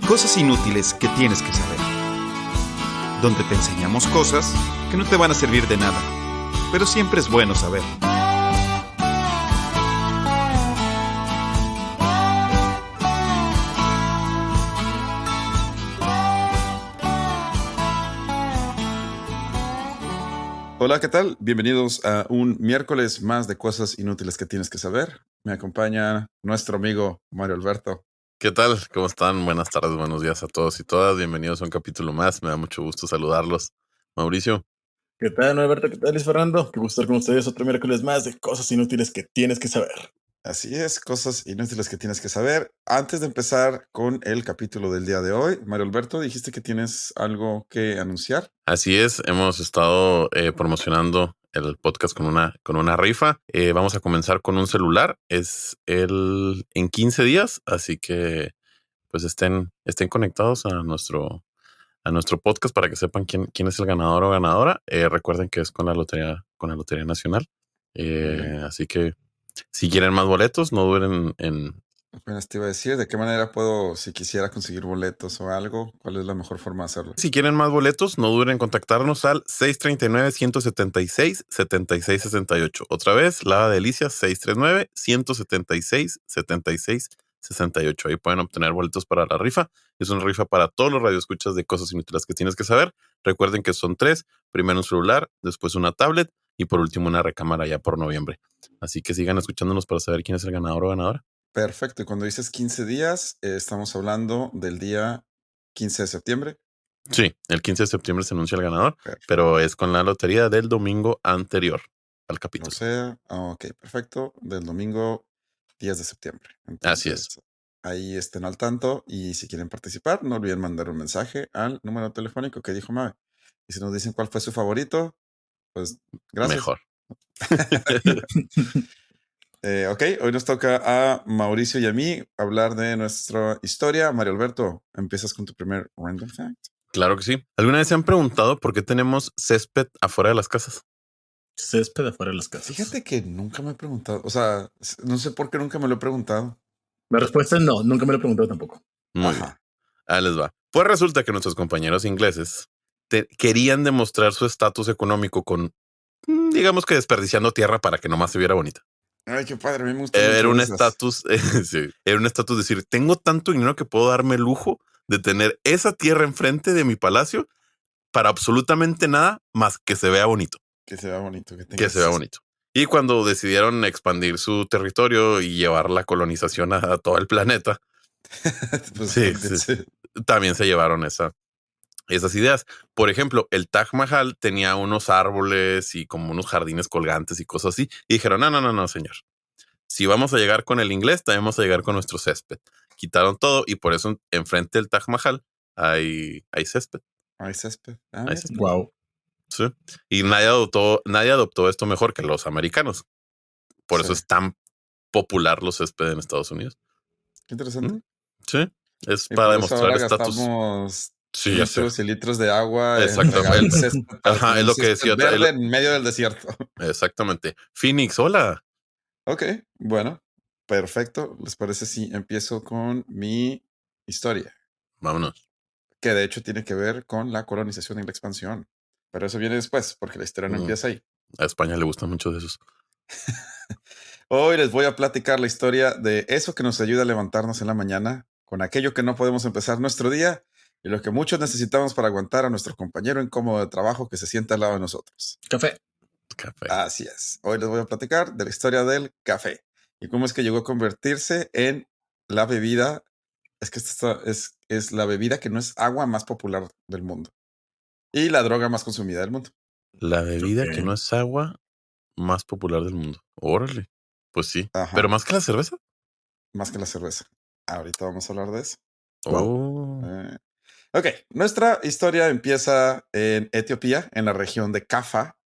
Cosas inútiles que tienes que saber. Donde te enseñamos cosas que no te van a servir de nada, pero siempre es bueno saber. Hola, ¿qué tal? Bienvenidos a un miércoles más de cosas inútiles que tienes que saber. Me acompaña nuestro amigo Mario Alberto. ¿Qué tal? ¿Cómo están? Buenas tardes, buenos días a todos y todas. Bienvenidos a un capítulo más. Me da mucho gusto saludarlos. Mauricio. ¿Qué tal, Alberto? ¿Qué tal, Luis Fernando? Qué gusto estar con ustedes otro miércoles más de cosas inútiles que tienes que saber. Así es, cosas inútiles que tienes que saber. Antes de empezar con el capítulo del día de hoy, Mario Alberto, dijiste que tienes algo que anunciar. Así es, hemos estado promocionando el podcast con una rifa. Vamos a comenzar con un celular. Es en 15 días, así que pues estén conectados a nuestro podcast para que sepan quién es el ganador o ganadora. Recuerden que es con la Lotería Nacional. Así que si quieren más boletos, no duden en... Apenas te iba a decir, ¿de qué manera puedo, si quisiera conseguir boletos o algo, cuál es la mejor forma de hacerlo? Si quieren más boletos, no duden en contactarnos al 639-176-7668. Otra vez, la delicia 639-176-7668. Ahí pueden obtener boletos para la rifa. Es una rifa para todos los radioescuchas de cosas inútiles que tienes que saber. Recuerden que son 3. Primero un celular, después una tablet y por último una recámara ya por noviembre. Así que sigan escuchándonos para saber quién es el ganador o ganadora. Perfecto, y cuando dices 15 días, estamos hablando del día 15 de septiembre. Sí, el 15 de septiembre se anuncia el ganador, Perfecto. pero es con la lotería del domingo anterior al O capítulo. sea, ok, perfecto, del domingo 10 de septiembre. Así es. Entonces, ahí estén al tanto y si quieren participar, no olviden mandar un mensaje al número telefónico que dijo Mabe. Y si nos dicen cuál fue su favorito, pues gracias. Mejor. Ok, hoy nos toca a Mauricio y a mí hablar de nuestra historia. Mario Alberto, empiezas con tu primer random fact. Claro que sí. ¿Alguna vez se han preguntado por qué tenemos césped afuera de las casas? Césped afuera de las casas. Fíjate que nunca me he preguntado, o sea, no sé por qué nunca me lo he preguntado. La respuesta es no, nunca me lo he preguntado tampoco. Muy bien. Ahí les va. Pues resulta que nuestros compañeros ingleses querían demostrar su estatus económico con, digamos que desperdiciando tierra para que nomás se viera bonita. Ay, qué padre, a mí me gustan Era mucho un esas. estatus, sí, era un estatus decir, tengo tanto dinero que puedo darme el lujo de tener esa tierra enfrente de mi palacio para absolutamente nada más que se vea bonito. Que se vea bonito. Que se vea bonito. Y cuando decidieron expandir su territorio y llevar la colonización a todo el planeta, Pues sí, sí. también se llevaron esas ideas. Por ejemplo, el Taj Mahal tenía unos árboles y como unos jardines colgantes y cosas así. Y dijeron, no, señor. Si vamos a llegar con el inglés, también vamos a llegar con nuestro césped. Quitaron todo y por eso enfrente del Taj Mahal hay césped. Hay césped. Hay césped. Wow. Sí. Y nadie adoptó esto mejor que los americanos. Por eso es tan popular los césped en Estados Unidos. Qué interesante. Sí, es Y para por eso demostrar ahora estatus. gastamos Sí, ya sé. litros y litros de agua Exacto. en regar el césped para Ajá, tener es un lo que césped decía. verde en medio del desierto. Exactamente. Phoenix, hola. Ok, bueno, perfecto. ¿Les parece si empiezo con mi historia? Vámonos. Que de hecho tiene que ver con la colonización y la expansión. Pero eso viene después, porque la historia no empieza ahí. A España le gustan mucho de esos. Hoy les voy a platicar la historia de eso que nos ayuda a levantarnos en la mañana, con aquello que no podemos empezar nuestro día y lo que muchos necesitamos para aguantar a nuestro compañero incómodo de trabajo que se sienta al lado de nosotros. Café. Café. Así es. Hoy les voy a platicar de la historia del café y cómo es que llegó a convertirse en la bebida. Es que esta es la bebida que no es agua más popular del mundo y la droga más consumida del mundo. La bebida que Ok. no es agua más popular del mundo. Órale. Pues sí. Ajá. Pero más que la cerveza. Más que la cerveza. Ahorita vamos a hablar de eso. Oh. Ok, nuestra historia empieza en Etiopía, en la región de Kaffa.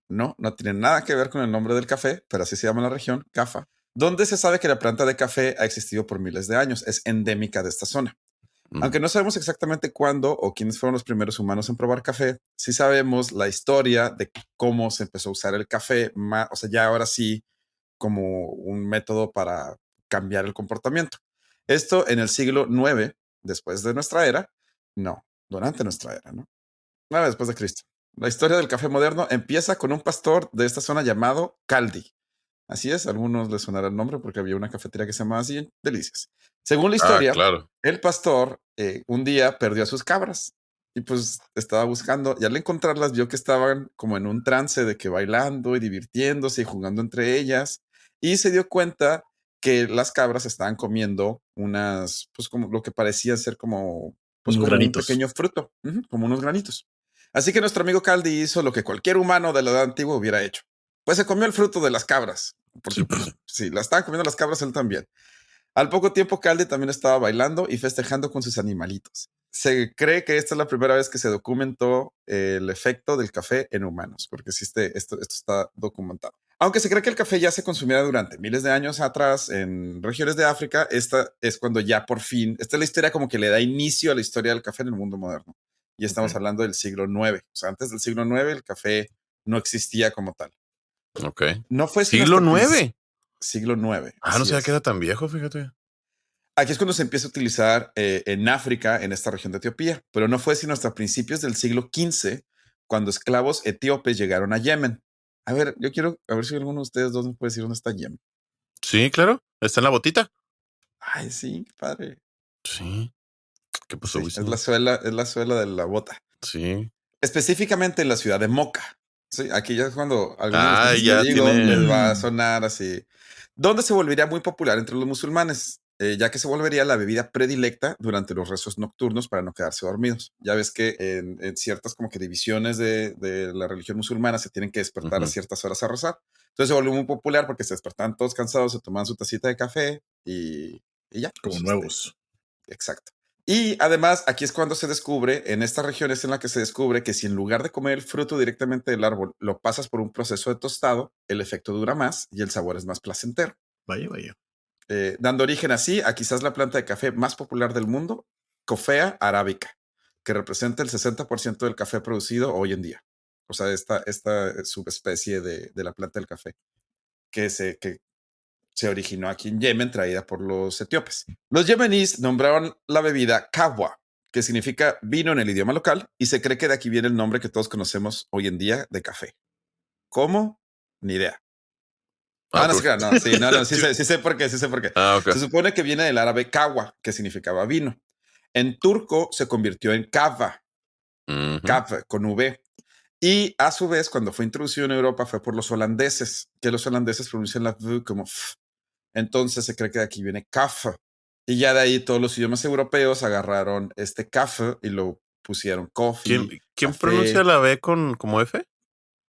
No tiene nada que ver con el nombre del café, pero así se llama la región, Kaffa, donde se sabe que la planta de café ha existido por miles de años. Es endémica de esta zona. Aunque no sabemos exactamente cuándo o quiénes fueron los primeros humanos en probar café, sí sabemos la historia de cómo se empezó a usar el café, o sea, ya ahora sí como un método para cambiar el comportamiento. Esto en el siglo IX después de nuestra era, no, durante nuestra era, ¿no? Nada después de Cristo. La historia del café moderno empieza con un pastor de esta zona llamado Caldi. Así es, a algunos les sonará el nombre porque había una cafetería que se llamaba así, Delicias. Según la Ah, historia, claro. el pastor un día perdió a sus cabras y pues estaba buscando y al encontrarlas vio que estaban como en un trance de que bailando y divirtiéndose y jugando entre ellas y se dio cuenta que las cabras estaban comiendo unas, pues como lo que parecían ser como, pues Unos como un granitos. pequeño fruto, como unos granitos. Así que nuestro amigo Caldi hizo lo que cualquier humano de la edad antigua hubiera hecho. Pues se comió el fruto de las cabras, porque pues si la estaban comiendo las cabras, él también. Al poco tiempo, Caldi también estaba bailando y festejando con sus animalitos. Se cree que esta es la primera vez que se documentó el efecto del café en humanos, porque existe, esto está documentado. Aunque se cree que el café ya se consumía durante miles de años atrás en regiones de África, esta es cuando ya por fin, esta es la historia como que le da inicio a la historia del café en el mundo moderno. Y estamos hablando del siglo IX. O sea, antes del siglo IX el café no existía como tal. Ok. No fue sino Siglo hasta nueve. siglo IX, Ah, no así sabía que es. era tan viejo, fíjate. Aquí es cuando se empieza a utilizar en África, en esta región de Etiopía, pero no fue sino hasta principios del siglo XV, cuando esclavos etíopes llegaron a Yemen. A ver, yo quiero a ver si alguno de ustedes dos me puede decir dónde está Yemen. Sí, claro. Está en la botita. Ay, sí, qué padre. Sí. ¿Qué pasó, Sí, Wisin? es la suela de la bota. Sí. Específicamente en la ciudad de Moca. Sí, aquí ya es cuando algunos de los Ah, nombres que ya digo les va a tiene. sonar así. Donde se volvería muy popular entre los musulmanes, ya que se volvería la bebida predilecta durante los rezos nocturnos para no quedarse dormidos. Ya ves que en ciertas como que divisiones de la religión musulmana se tienen que despertar a Ujú. ciertas horas a rezar. Entonces se volvió muy popular porque se despertaban todos cansados, se tomaban su tacita de café y ya. Como Pues, nuevos. exacto. Y además, aquí es cuando se descubre, en estas regiones en la que se descubre que si en lugar de comer el fruto directamente del árbol, lo pasas por un proceso de tostado, el efecto dura más y el sabor es más placentero, Vaya, vaya. dando origen así a quizás la planta de café más popular del mundo, Coffea arábica, que representa el 60% del café producido hoy en día. O sea, esta subespecie de la planta del café que se originó aquí en Yemen, traída por los etíopes. Los yemeníes nombraron la bebida kawa, que significa vino en el idioma local, y se cree que de aquí viene el nombre que todos conocemos hoy en día de café. ¿Cómo? Ni idea. Ah, No, no se crean, no, sí, no, no, sí. sí sé por qué, sí sé por qué. Ah, ok. Se supone que viene del árabe kawa, que significaba vino. En turco se convirtió en kava, Ujú. kava con V. Y a su vez, cuando fue introducido en Europa, fue por los holandeses, que los holandeses pronuncian la V como f. Entonces se cree que de aquí viene café. Y ya de ahí todos los idiomas europeos agarraron este café y lo pusieron ¿Quién, coffee, quién pronuncia café, la B con como F?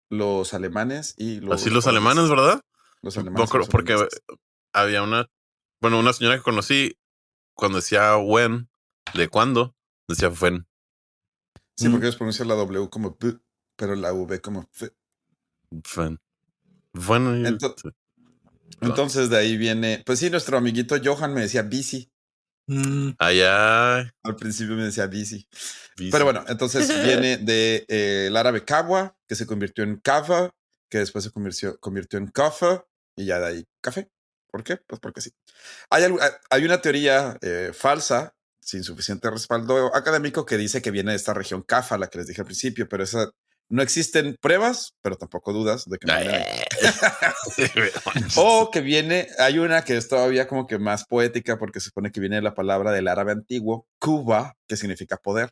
los alemanes y Así los los alemanes, holandeses. ¿verdad? Los Sí, me alemanes y acuerdo los porque holandeses. había una señora que conocí cuando decía when, de cuándo, decía fuen. Sí, Mm, porque ellos pronuncian la W como P, pero la V como F. Fuen. Bueno, Ento- sí, claro. Entonces de ahí viene, pues sí, nuestro amiguito Johan me decía bici. mm, Allá, Al principio me decía bici. Pero bici. bueno, entonces viene de el árabe kawa, que se convirtió en kava, que después se convirtió en kafa y ya de ahí café. ¿Por qué? Pues porque sí. Hay una teoría falsa, sin suficiente respaldo académico, que dice que viene de esta región Cafa, la que les dije al principio, pero esa no existen pruebas, pero tampoco dudas de que no viene de ahí. O que viene, hay una que es todavía como que más poética porque se supone que viene de la palabra del árabe antiguo, Cuba, que significa poder,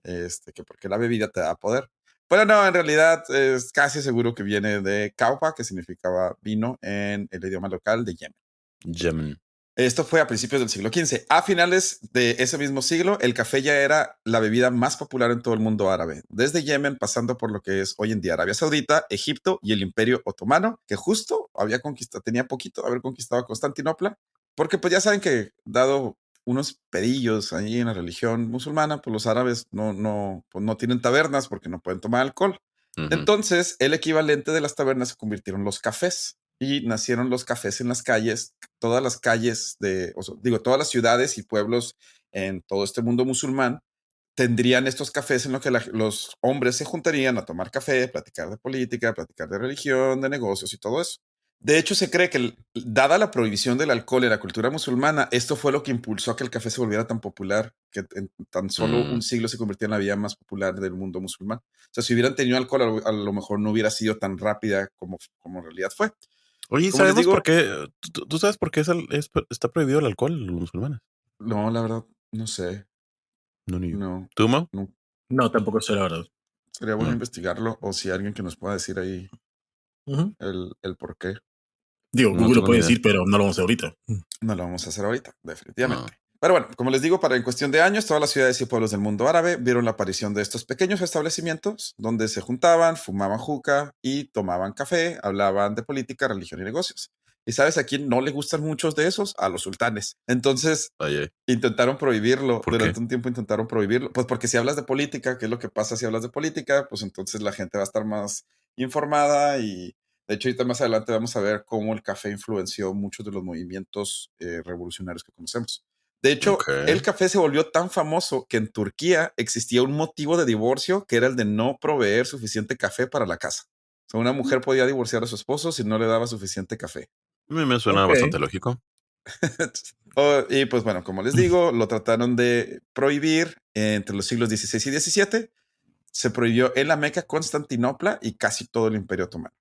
que porque la bebida te da poder. Pero no, en realidad es casi seguro que viene de Caupa, que significaba vino en el idioma local de Yemen. Yemen. Esto fue a principios del siglo XV. A finales de ese mismo siglo, el café ya era la bebida más popular en todo el mundo árabe, desde Yemen pasando por lo que es hoy en día Arabia Saudita, Egipto y el Imperio Otomano, que justo había conquistado, tenía poquito de haber conquistado Constantinopla, porque pues ya saben que dado unos pedillos ahí en la religión musulmana, pues los árabes pues no tienen tabernas porque no pueden tomar alcohol. Ujú. Entonces, el equivalente de las tabernas se convirtieron los cafés y nacieron los cafés en las calles, todas las calles digo, todas las ciudades y pueblos en todo este mundo musulmán tendrían estos cafés en los que los hombres se juntarían a tomar café, platicar de política, platicar de religión, de negocios y todo eso. De hecho, se cree que, dada la prohibición del alcohol en la cultura musulmana, esto fue lo que impulsó a que el café se volviera tan popular, que en tan solo Mm. un siglo se convirtió en la bebida más popular del mundo musulmán. O sea, si hubieran tenido alcohol, a lo mejor no hubiera sido tan rápida como en realidad fue. Oye, ¿y Como les sabemos por digo, qué? ¿Tú sabes por qué está prohibido el alcohol en los musulmanes? no, la verdad, no sé. No, ni yo. No, ¿Tú, Mau? no. No, tampoco sé la verdad. Sería bueno No. investigarlo o si alguien que nos pueda decir ahí Ujú. el por qué. Digo, No Google lo tengo ni puede idea. decir, pero no lo vamos a hacer ahorita. No lo vamos a hacer ahorita, No. definitivamente. Pero bueno, como les digo, para en cuestión de años, todas las ciudades y pueblos del mundo árabe vieron la aparición de estos pequeños establecimientos donde se juntaban, fumaban juca y tomaban café, hablaban de política, religión y negocios. ¿Y sabes a quién no le gustan muchos de esos? A los sultanes. Entonces, Ay, ay. intentaron prohibirlo, ¿Por qué? durante un tiempo intentaron prohibirlo, pues porque si hablas de política, ¿qué es lo que pasa si hablas de política? Pues entonces la gente va a estar más informada y de hecho ahorita más adelante vamos a ver cómo el café influenció muchos de los movimientos revolucionarios que conocemos. De hecho, Ok. el café se volvió tan famoso que en Turquía existía un motivo de divorcio que era el de no proveer suficiente café para la casa. O sea, una mujer podía divorciar a su esposo si no le daba suficiente café. A mí me suena Ok. bastante lógico. Y pues bueno, como les digo, lo trataron de prohibir entre los siglos XVI y XVII. Se prohibió en la Meca, Constantinopla y casi todo el Imperio Otomano.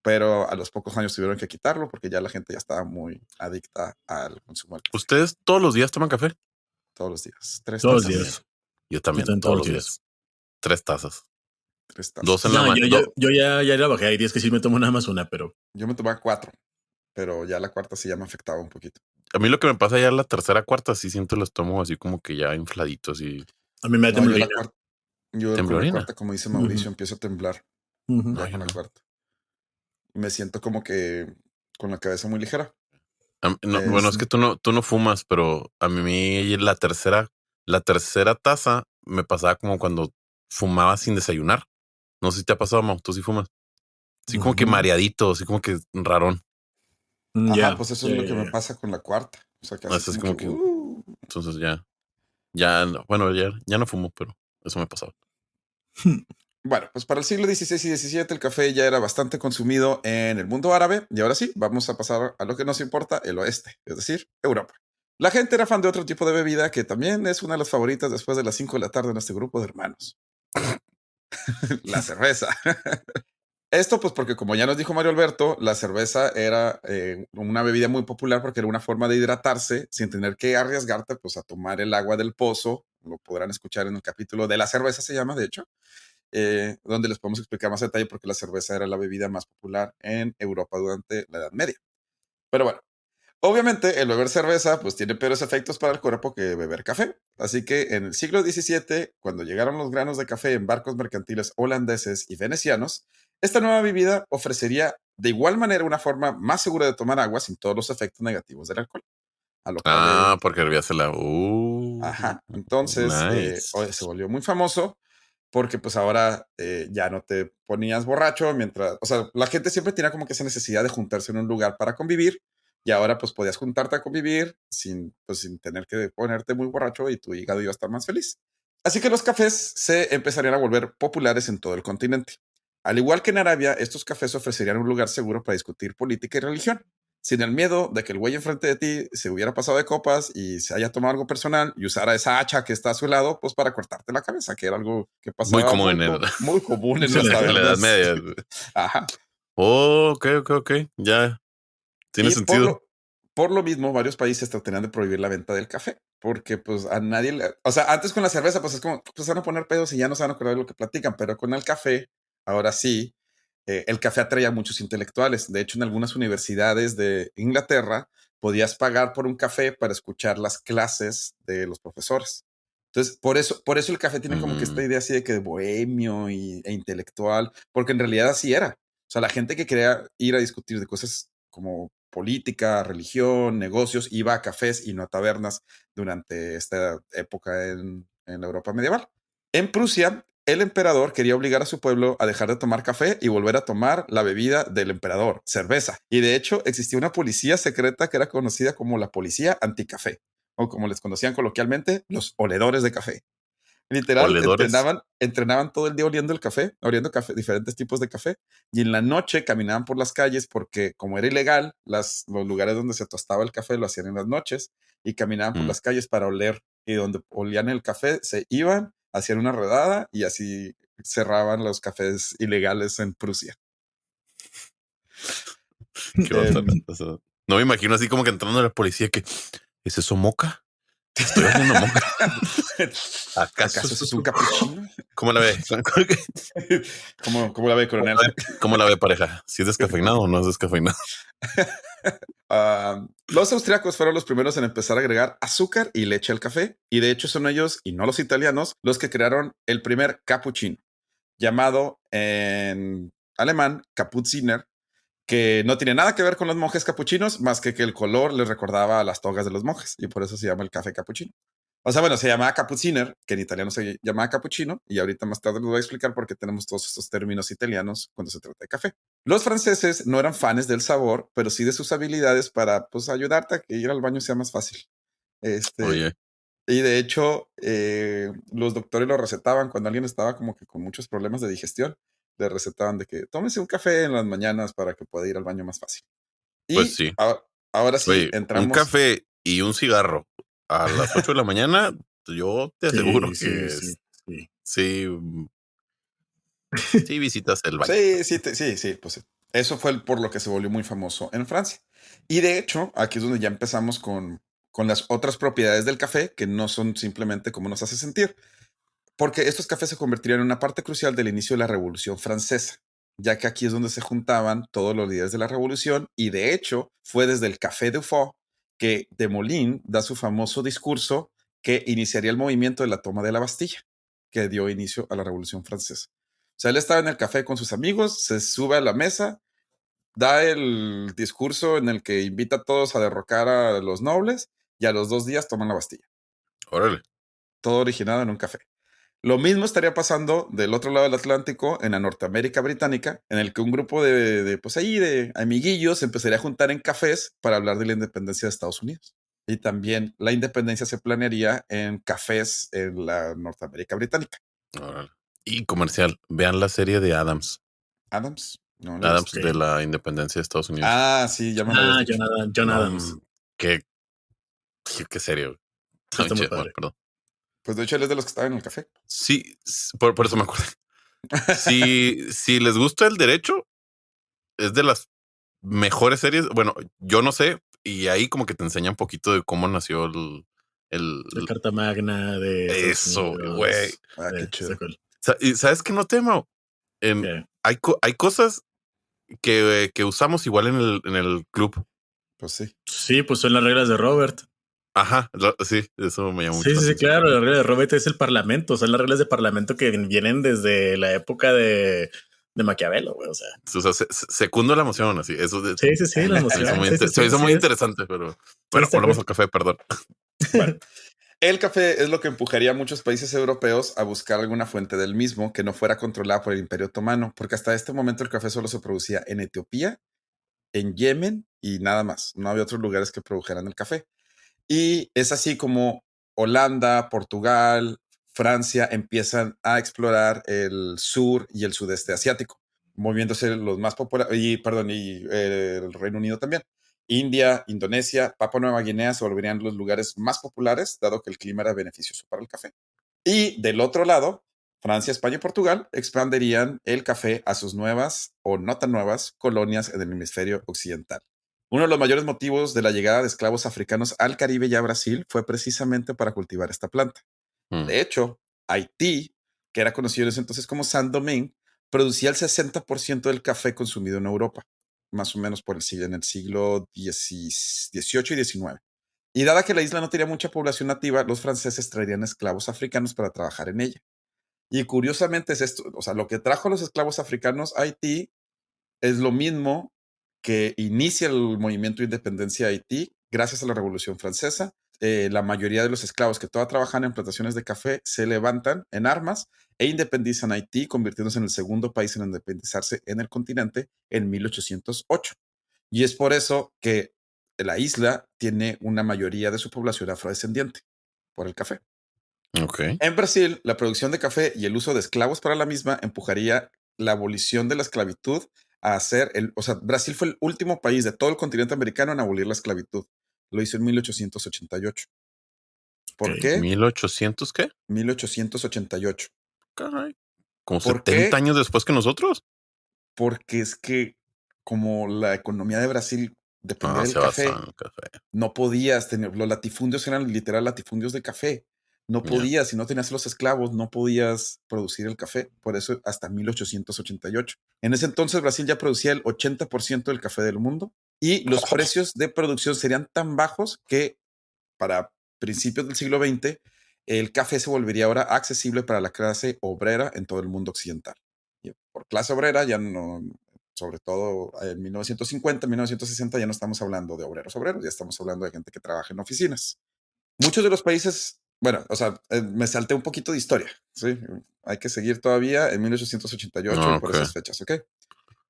Pero a los pocos años tuvieron que quitarlo porque ya la gente ya estaba muy adicta al consumo del café. ¿Ustedes todos los días toman café? Todos los días. Tres Todos los tazas. días. Yo Yo también, también todos todos los los días. días. 3 tazas. Tres 2 en tazas. la No, mañana. yo ya la bajé. Hay días que sí me tomo nada más una, pero Yo me tomaba cuatro, pero ya la cuarta sí ya me afectaba un poquito. A mí lo que me pasa ya la tercera, cuarta, sí siento el estómago así como que ya infladito, así a mí me da No, yo la temblorina. cuarta, yo con la temblorina. cuarta, como dice Ujú, Mauricio, empiezo a temblar ujú. ya Ay, con la no. cuarta. Y me siento como que con la cabeza muy ligera. No, bueno, Es, es que tú no fumas, pero a mí la tercera taza me pasaba como cuando fumaba sin desayunar. No sé si te ha pasado, Mau, tú sí fumas. Sí, como que Ujú. mareadito, así como que rarón. ajá, Ya, pues eso ya, es lo ya, que me ya. pasa con la cuarta. O sea, que así Así es como que, como que, entonces bueno, ya no fumo, pero eso me pasaba. Bueno, pues para el siglo XVI y XVII el café ya era bastante consumido en el mundo árabe y ahora sí, vamos a pasar a lo que nos importa, el oeste, es decir, Europa. La gente era fan de otro tipo de bebida que también es una de las favoritas después de las 5 de la tarde en este grupo de hermanos, la cerveza. Esto pues porque como ya nos dijo Mario Alberto, la cerveza era una bebida muy popular porque era una forma de hidratarse sin tener que arriesgarte pues a tomar el agua del pozo. Lo podrán escuchar en el capítulo de la cerveza, se llama de hecho, donde les podemos explicar más detalle porque la cerveza era la bebida más popular en Europa durante la Edad Media. Pero bueno, obviamente el beber cerveza pues tiene peores efectos para el cuerpo que beber café. Así que en el siglo XVII, cuando llegaron los granos de café en barcos mercantiles holandeses y venecianos, esta nueva bebida ofrecería de igual manera una forma más segura de tomar agua sin todos los efectos negativos del alcohol. A lo cual Ah, porque hervíase la. ajá, entonces se Nice. volvió muy famoso porque pues ahora ya no te ponías borracho mientras, o sea, la gente siempre tenía como que esa necesidad de juntarse en un lugar para convivir y ahora pues podías juntarte a convivir sin tener que ponerte muy borracho y tu hígado iba a estar más feliz. Así que los cafés se empezarían a volver populares en todo el continente. Al igual que en Arabia, estos cafés ofrecerían un lugar seguro para discutir política y religión, sin el miedo de que el güey enfrente de ti se hubiera pasado de copas y se haya tomado algo personal y usara esa hacha que está a su lado, pues para cortarte la cabeza, que era algo que Muy pasaba común en el, muy común en Se las le en la Edad tabernas. Media. Ajá. Oh, ok. Ya. Tiene Y sentido. por lo mismo, varios países tratarían de prohibir la venta del café, porque pues a nadie, o sea, antes con la cerveza, pues es como, pues van a poner pedos y ya no se van a acordar de lo que platican, pero con el café, ahora sí, el café atraía a muchos intelectuales. De hecho, en algunas universidades de Inglaterra podías pagar por un café para escuchar las clases de los profesores. Entonces, por eso el café tiene como que esta Mm, idea así de que de bohemio e intelectual, porque en realidad así era. O sea, la gente que quería ir a discutir de cosas como política, religión, negocios, iba a cafés y no a tabernas durante esta época en la Europa medieval. En Prusia, el emperador quería obligar a su pueblo a dejar de tomar café y volver a tomar la bebida del emperador, cerveza. Y de hecho, existía una policía secreta que era conocida como la policía anticafé, o como les conocían coloquialmente, los oledores de café. Literal, Oledores. entrenaban todo el día oliendo el café, oliendo café, diferentes tipos de café, y en la noche caminaban por las calles porque como era ilegal, los lugares donde se tostaba el café lo hacían en las noches y caminaban por Mm. las calles para oler y donde olían el café se iban, hacían una redada y así cerraban los cafés ilegales en Prusia. Qué otra. Em, O sea, no me imagino así como que entrando a la policía que ¿es eso moca? Estoy oliendo moca. ¿Acaso ¿Acaso eso eso es es un capuchino? ¿Cómo la ve? ¿Cómo la ve, coronel? ¿Cómo la ve, pareja? ¿Si es descafeinado o no es descafeinado? Los austriacos fueron los primeros en empezar a agregar azúcar y leche al café, y de hecho son ellos, y no los italianos, los que crearon el primer cappuccino, llamado en alemán Kapuziner, que no tiene nada que ver con los monjes capuchinos, más que el color les recordaba a las togas de los monjes, y por eso se llama el café capuchino. O sea, bueno, se llamaba cappucciner, que en italiano se llamaba cappuccino, y ahorita más tarde les voy a explicar por qué tenemos todos estos términos italianos cuando se trata de café. Los franceses no eran fans del sabor, pero sí de sus habilidades para, pues, ayudarte a que ir al baño sea más fácil. Este, Oye, y de hecho, los doctores lo recetaban cuando alguien estaba como que con muchos problemas de digestión. Le recetaban de que tómese un café en las mañanas para que pueda ir al baño más fácil. pues Y sí. ahora sí, Oye, un entramos. café y un cigarro a las 8 de la mañana, yo te aseguro Sí, sí, que sí, sí. sí, sí visitas el baño. Sí, sí, sí, sí, pues sí. Eso fue por lo que se volvió muy famoso en Francia. Y de hecho, aquí es donde ya empezamos con las otras propiedades del café, que no son simplemente cómo nos hace sentir, porque estos cafés se convertirían en una parte crucial del inicio de la Revolución Francesa, ya que aquí es donde se juntaban todos los líderes de la revolución, y de hecho fue desde el Café de Faux que Desmoulins da su famoso discurso que iniciaría el movimiento de la toma de la Bastilla, que dio inicio a la Revolución Francesa. O sea, él estaba en el café con sus amigos, se sube a la mesa, da el discurso en el que invita a todos a derrocar a los nobles y a los 2 días toman la Bastilla. Órale. Todo originado en un café. Lo mismo estaría pasando del otro lado del Atlántico, en la Norteamérica británica, en el que un grupo pues ahí, de amiguillos se empezaría a juntar en cafés para hablar de la independencia de Estados Unidos. Y también la independencia se planearía en cafés en la Norteamérica británica. Órale. Y comercial, vean la serie de Adams. Adams, no lo he Adams visto. de Ok. la independencia de Estados Unidos. Ah, sí, ya me lo habías dicho. John No, Adams. qué, qué serio. Sí, está muy Bueno, padre. perdón. Pues de hecho él es de los que estaban en el café. Sí, por eso me acuerdo. Si les gusta el derecho, es de las mejores series. Bueno, yo no sé, y ahí como que te enseña un poquito de cómo nació el La Carta Magna de Estados eso, güey. Unidos. Ah, qué Está chido. cool. ¿Y sabes qué no temo? ¿Qué? Hay cosas que usamos igual en el club. Pues sí. Sí, pues son las reglas de Robert. Ajá, sí, eso me llama mucho Sí, la sí, sí, atención. claro. La regla de Robert es el parlamento. Son las reglas de parlamento que vienen desde la época de Maquiavelo, güey. O sea, O sea, secundo la emoción, así. Eso sí, sí, sí, la emoción. Sí, sí, se me sí, hizo sí muy es. interesante, pero Sí, bueno, está volvamos cool. al café, perdón. Bueno, el café es lo que empujaría a muchos países europeos a buscar alguna fuente del mismo que no fuera controlada por el Imperio Otomano, porque hasta este momento el café solo se producía en Etiopía, en Yemen y nada más. No había otros lugares que produjeran el café. Y es así como Holanda, Portugal, Francia empiezan a explorar el sur y el sudeste asiático, moviéndose los más populares, y perdón, y el Reino Unido también. India, Indonesia, Papua Nueva Guinea se volverían los lugares más populares, dado que el clima era beneficioso para el café. Y del otro lado, Francia, España y Portugal expandirían el café a sus nuevas o no tan nuevas colonias en el hemisferio occidental. Uno de los mayores motivos de la llegada de esclavos africanos al Caribe y a Brasil fue precisamente para cultivar esta planta. Mm. De hecho, Haití, que era conocido en ese entonces como Saint-Domingue, producía el 60% del café consumido en Europa, más o menos en el siglo XVIII y XIX. Y dada que la isla no tenía mucha población nativa, los franceses traerían esclavos africanos para trabajar en ella. Y curiosamente es esto, o sea, lo que trajo a los esclavos africanos a Haití es lo mismo que inicia el movimiento de independencia de Haití gracias a la Revolución Francesa. La mayoría de los esclavos que todavía trabajan en plantaciones de café se levantan en armas e independizan Haití, convirtiéndose en el segundo país en independizarse en el continente en 1808. Y es por eso que la isla tiene una mayoría de su población afrodescendiente, por el café. Ok. En Brasil, la producción de café y el uso de esclavos para la misma empujaría la abolición de la esclavitud a hacer o sea, Brasil fue el último país de todo el continente americano en abolir la esclavitud. Lo hizo en 1888. ¿Por Ok. qué? 1800, ¿qué? 1888. Caray. Como ¿Por 70 qué? años después que nosotros. Porque es que como la economía de Brasil dependía Ah, del se basa café, en el café. no podías tener, los latifundios eran literal latifundios de café. No Ya. podías, si no tenías los esclavos, no podías producir el café. Por eso hasta 1888. En ese entonces Brasil ya producía el 80% del café del mundo y los precios de producción serían tan bajos que para principios del siglo XX el café se volvería ahora accesible para la clase obrera en todo el mundo occidental. Y por clase obrera ya no, sobre todo en 1950, 1960 ya no estamos hablando de obreros, ya estamos hablando de gente que trabaja en oficinas. Muchos de los países, bueno, o sea, me salté un poquito de historia, ¿sí? Hay que seguir todavía en 1888 y Ah, por ok. esas fechas, ¿ok?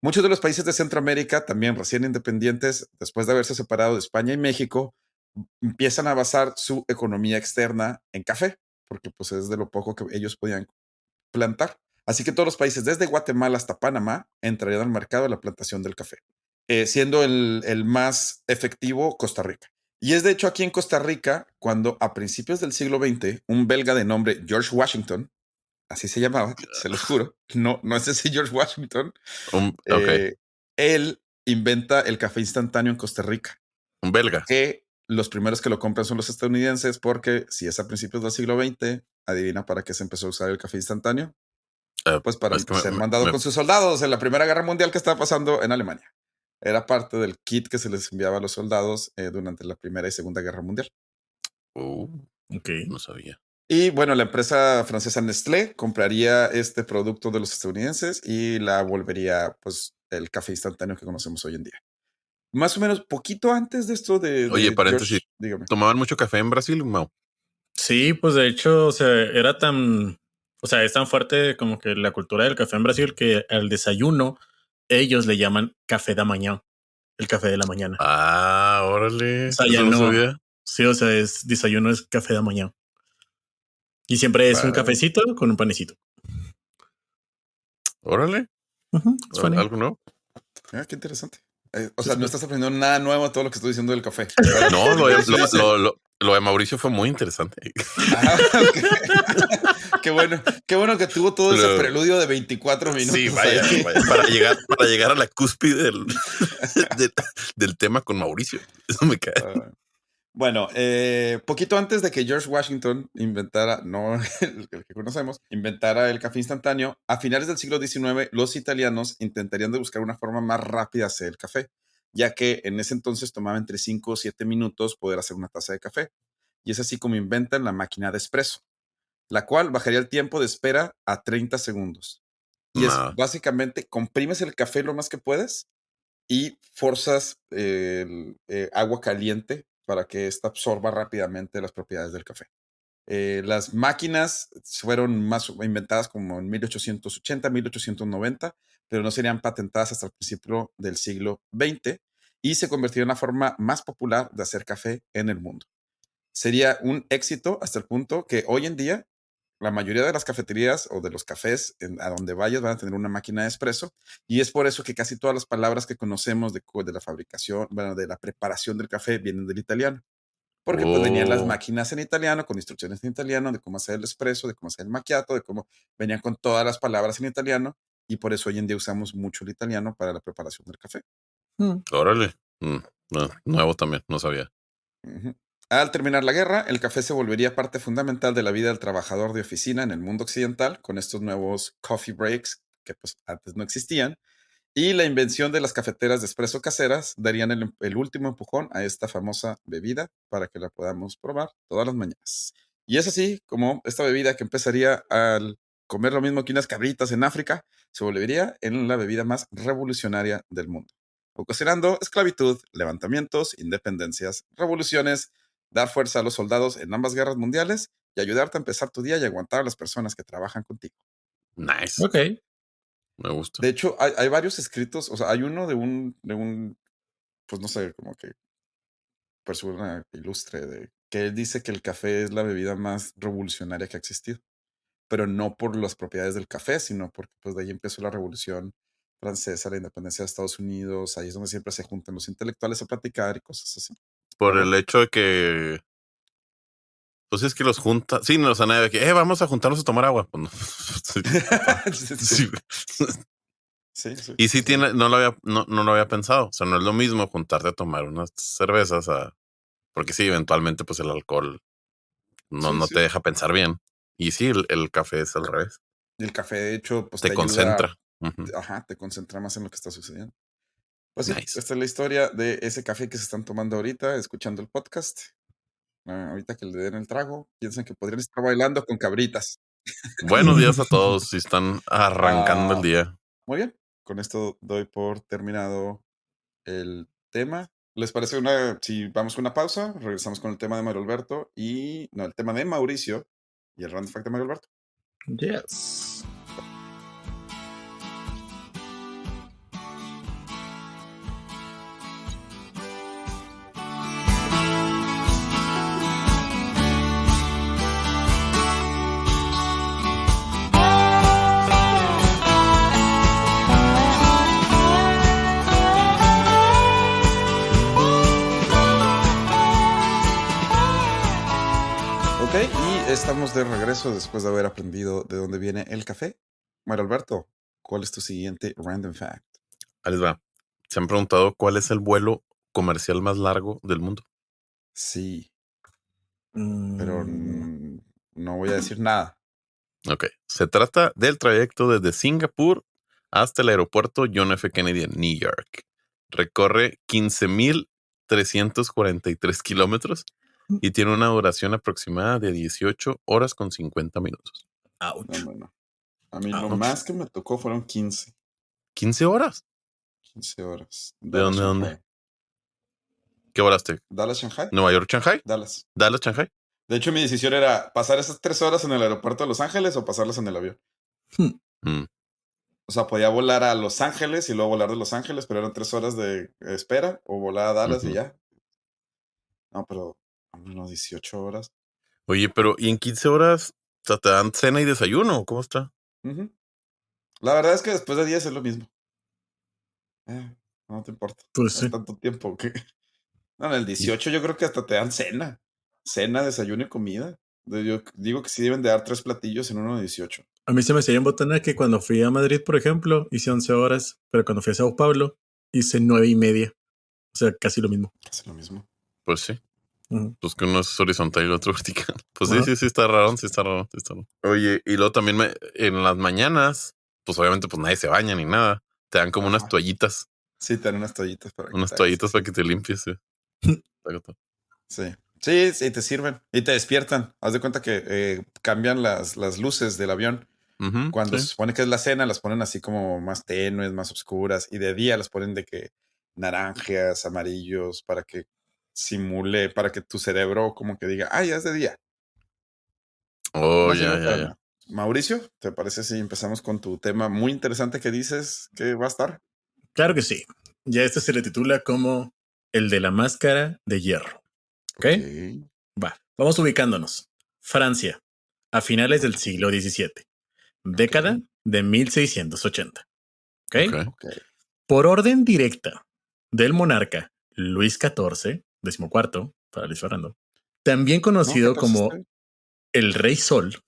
Muchos de los países de Centroamérica, también recién independientes, después de haberse separado de España y México, empiezan a basar su economía externa en café, porque pues es de lo poco que ellos podían plantar. Así que todos los países, desde Guatemala hasta Panamá, entrarían al mercado de la plantación del café, siendo el más efectivo Costa Rica. Y es de hecho aquí en Costa Rica cuando a principios del siglo XX, un belga de nombre George Washington, así se llamaba, se los juro, no, no es ese George Washington, Ok. eh, él inventa el café instantáneo en Costa Rica, Un belga. que los primeros que lo compran son los estadounidenses, porque si es a principios del siglo XX, adivina para qué se empezó a usar el café instantáneo, pues para Es que ser mandado con sus soldados en la Primera Guerra Mundial que estaba pasando en Alemania. Era parte del kit que se les enviaba a los soldados durante la Primera y Segunda Guerra Mundial. uh, Ok. no sabía. Y bueno, la empresa francesa Nestlé compraría este producto de los estadounidenses y la volvería, pues, el café instantáneo que conocemos hoy en día. Más o menos, poquito antes de esto Oye, de paréntesis. George, dígame. ¿Tomaban mucho café en Brasil, Mau? Sí, pues de hecho, o sea, era tan, o sea, es tan fuerte como que la cultura del café en Brasil que al desayuno ellos le llaman café de mañana, el café de la mañana. Ah, O órale. sea, ya Eso no no, sabía. sí, o sea, es desayuno es café de mañana. Y siempre es un Vale. cafecito con un panecito. Órale. Es funny. Algo nuevo. Ah, qué interesante. O Sí, sea, sí, no sí. estás aprendiendo nada nuevo de todo lo que estoy diciendo del café. Ahora, No, Mauricio dice, lo de Mauricio fue muy interesante. ah, ok. Qué bueno que tuvo todo ese Lo- preludio de 24 sí, minutos ahí. vaya, para llegar a la cúspide del, del tema con Mauricio. Eso me cae. Ah, bueno, poquito antes de que George Washington inventara, no el que conocemos, inventara el café instantáneo, a finales del siglo XIX, los italianos intentarían de buscar una forma más rápida de hacer el café, ya que en ese entonces tomaba entre 5 o 7 minutos poder hacer una taza de café. Y es así como inventan la máquina de espresso, la cual bajaría el tiempo de espera a 30 segundos. Y es Nada. básicamente comprimes el café lo más que puedes y forzas el agua caliente para que ésta absorba rápidamente las propiedades del café. Las máquinas fueron más inventadas como en 1880, 1890, pero no serían patentadas hasta el principio del siglo XX y se convirtió en la forma más popular de hacer café en el mundo. Sería un éxito hasta el punto que hoy en día la mayoría de las cafeterías o de los cafés a donde vayas van a tener una máquina de espresso y es por eso que casi todas las palabras que conocemos de la fabricación, bueno, de la preparación del café vienen del italiano. Porque pues venían las Oh, máquinas en italiano, con instrucciones en italiano, de cómo hacer el espresso, de cómo hacer el macchiato, de cómo venían con todas las palabras en italiano y por eso hoy en día usamos mucho el italiano para la preparación del café. Mm. órale. No, nuevo también, no sabía. Ujú. Al terminar la guerra, el café se volvería parte fundamental de la vida del trabajador de oficina en el mundo occidental, con estos nuevos coffee breaks que pues antes no existían, y la invención de las cafeteras de espresso caseras darían el último empujón a esta famosa bebida para que la podamos probar todas las mañanas. Y es así como esta bebida que empezaría al comer lo mismo que unas cabritas en África, se volvería en la bebida más revolucionaria del mundo, ocasionando esclavitud, levantamientos, independencias, revoluciones, dar fuerza a los soldados en ambas guerras mundiales y ayudarte a empezar tu día y aguantar a las personas que trabajan contigo. Nice. Ok. Me gusta. De hecho, hay varios escritos, o sea, hay uno de un, pues no sé, como que persona ilustre que él dice que el café es la bebida más revolucionaria que ha existido, pero no por las propiedades del café, sino porque pues de ahí empezó la revolución francesa, la independencia de Estados Unidos, ahí es donde siempre se juntan los intelectuales a platicar y cosas así. Por ¿verdad? el hecho de que, pues es que los junta. Sí, no, o sea, nada de que, vamos a juntarnos a tomar agua. Pues no. Sí, Sí. sí, sí, Y sí sí. no lo había pensado. O sea, no es lo mismo juntarte a tomar unas cervezas porque sí, eventualmente, pues el alcohol Sí, no sí. te deja pensar bien. Y sí, el café es al revés. Y el café, de hecho, pues Te te ayuda, concentra. Ujú. ajá, te concentra más en lo que está sucediendo. Pues sí, Nice. esta es la historia de ese café que se están tomando ahorita, escuchando el podcast. Ahorita que le den el trago, piensan que podrían estar bailando con cabritas. Buenos días a todos si están arrancando el Ah, día. muy bien, con esto doy por terminado el tema. ¿Les parece si vamos con una pausa? Regresamos con el tema de Mario Alberto no, el tema de Mauricio y el random fact de Mario Alberto. Yes. Ok, y estamos de regreso después de haber aprendido de dónde viene el café. Mario Alberto, ¿cuál es tu siguiente random fact? Ahí les va. ¿Se han preguntado cuál es el vuelo comercial más largo del mundo? Sí, pero Mm, no voy a decir nada. Ok. Se trata del trayecto desde Singapur hasta el aeropuerto John F. Kennedy en New York. Recorre 15,343 kilómetros y tiene una duración aproximada de 18 horas con 50 minutos. No, ouch. no. A mí lo Ouch. más que me tocó fueron 15 ¿15 horas? horas. ¿De dónde, a dónde? Shanghai. ¿Qué volaste? Dallas, Shanghai. ¿Nueva York, Shanghai? Dallas. ¿Dallas, Shanghai? De hecho, mi decisión era pasar esas 3 horas en el aeropuerto de Los Ángeles o pasarlas en el avión. Mm. O sea, podía volar a Los Ángeles y luego volar de Los Ángeles, pero eran 3 horas de espera, o volar a Dallas y Ujú. ya. No, pero unos 18 horas. Oye, pero ¿y en 15 horas o sea, te dan cena y desayuno? ¿O cómo está? Ujú. La verdad es que después de 10 es lo mismo. No te importa. Pues Es sí. tanto tiempo que. No, en el 18 yo creo que hasta te dan cena. Cena, desayuno y comida. Yo digo que sí deben de dar 3 platillos en uno de 18. A mí se me hacía en botana que cuando fui a Madrid, por ejemplo, hice 11 horas, pero cuando fui a Sao Paulo, hice 9:30. O sea, casi lo mismo. Casi lo mismo. Pues sí. Ujú. Pues que uno es horizontal y el otro vertical. Pues Ajá. sí, está raro, sí está raro, sí está raro. Oye, y luego también en las mañanas, pues obviamente pues nadie se baña ni nada. Te dan como unas Ajá. toallitas, Sí, te dan unas toallitas para que unas te hagas toallitas así. para que te limpies. Sí. Sí. Sí, sí, te sirven. Y te despiertan. Haz de cuenta que cambian las luces del avión. Ujú, Cuando sí. se supone que es la cena, las ponen así como más tenues, más oscuras. Y de día las ponen de que naranjas, amarillos, para que simule, para que tu cerebro como que diga, ya es de día. Oh, No ya, sirve ya, para ya. nada. Mauricio, ¿te parece si empezamos con tu tema muy interesante que dices que va a estar? Claro que sí. Ya este se le titula como el de la máscara de hierro. ¿Ok? Ok, Va. Vamos ubicándonos. Francia, a finales del ok, siglo XVII. ok, Década de 1680. ¿Ok? Ok. ok. Por orden directa del monarca Luis XIV, decimocuarto, para Luis Fernando, también No, conocido 14 como está. el Rey Sol,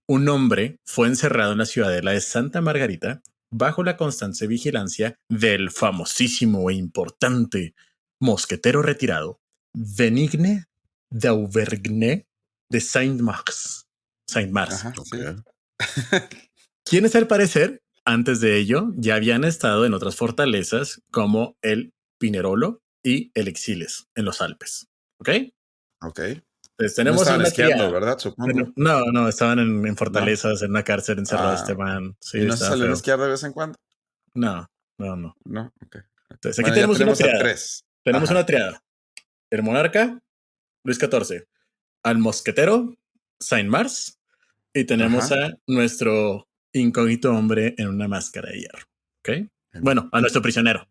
un hombre fue encerrado en la ciudadela de Santa Margarita bajo la constante vigilancia del famosísimo e importante mosquetero retirado Benigne d'Auvergne de Saint-Mars. Saint-Mars. Ajá, Ok. sí. Quienes al parecer, antes de ello, ya habían estado en otras fortalezas como el Pinerolo y el Exiles en los Alpes. ¿Ok? Ok. Entonces No tenemos estaban una esquiando, triada. ¿verdad? Supongo. No, no, estaban en ¿No? fortalezas, en una cárcel encerrado este Ah, man. Sí, ¿y no se estaba salen a feo. esquiar de vez en cuando? No, no, no. No, ok. Entonces aquí Bueno, ya tenemos una tenemos a triada. 3. Tenemos una Ajá, triada. El monarca, Luis XIV. Al mosquetero, Saint Mars. Y tenemos ajá. a nuestro incógnito hombre en una máscara de hierro. ¿Ok? Em, Bueno, a nuestro prisionero.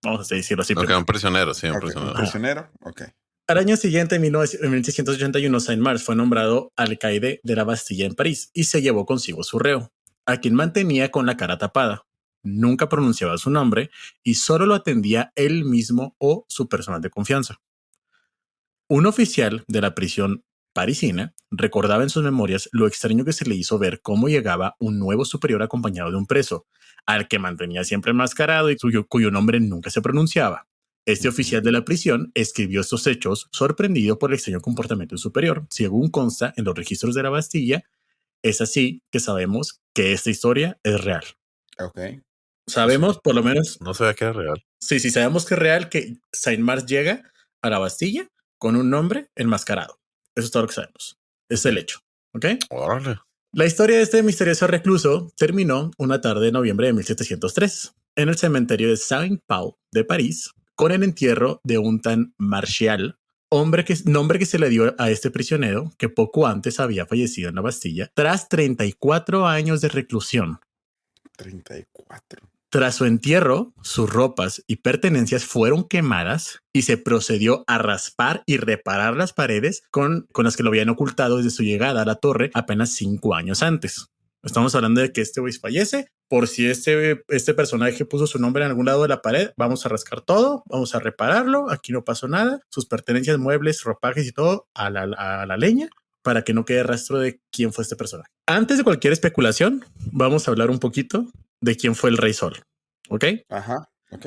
Vamos a decirlo así Ok, primero. un prisionero, sí, un Ok, un prisionero. Ajá. prisionero. Ok. Al año siguiente, en 1681, Saint-Mars fue nombrado alcaide de la Bastilla en París y se llevó consigo su reo, a quien mantenía con la cara tapada. Nunca pronunciaba su nombre y solo lo atendía él mismo o su personal de confianza. Un oficial de la prisión parisina recordaba en sus memorias lo extraño que se le hizo ver cómo llegaba un nuevo superior acompañado de un preso, al que mantenía siempre enmascarado y cuyo nombre nunca se pronunciaba. Este oficial de la prisión escribió estos hechos sorprendido por el extraño comportamiento del superior, según consta en los registros de la Bastilla. Es así que sabemos que esta historia es real. Ok. Sabemos, por lo menos. No sabía que era real. Sí, sabemos que es real que Saint-Mars llega a la Bastilla con un nombre enmascarado. Eso es todo lo que sabemos. Es el hecho. ¿Ok? Órale. La historia de este misterioso recluso terminó una tarde de noviembre de 1703 en el cementerio de Saint-Paul de París con el entierro de un tan Martial, nombre que se le dio a este prisionero que poco antes había fallecido en la Bastilla tras 34 años de reclusión. 34. Tras su entierro, sus ropas y pertenencias fueron quemadas y se procedió a raspar y reparar las paredes con las que lo habían ocultado desde su llegada a la torre apenas 5 años antes. Estamos hablando de que este güey fallece. Por si este personaje puso su nombre en algún lado de la pared, vamos a rascar todo, vamos a repararlo. Aquí no pasó nada. Sus pertenencias, muebles, ropajes y todo a la leña para que no quede rastro de quién fue este personaje. Antes de cualquier especulación, vamos a hablar un poquito de quién fue el Rey Sol. ¿Ok? Ajá, ok.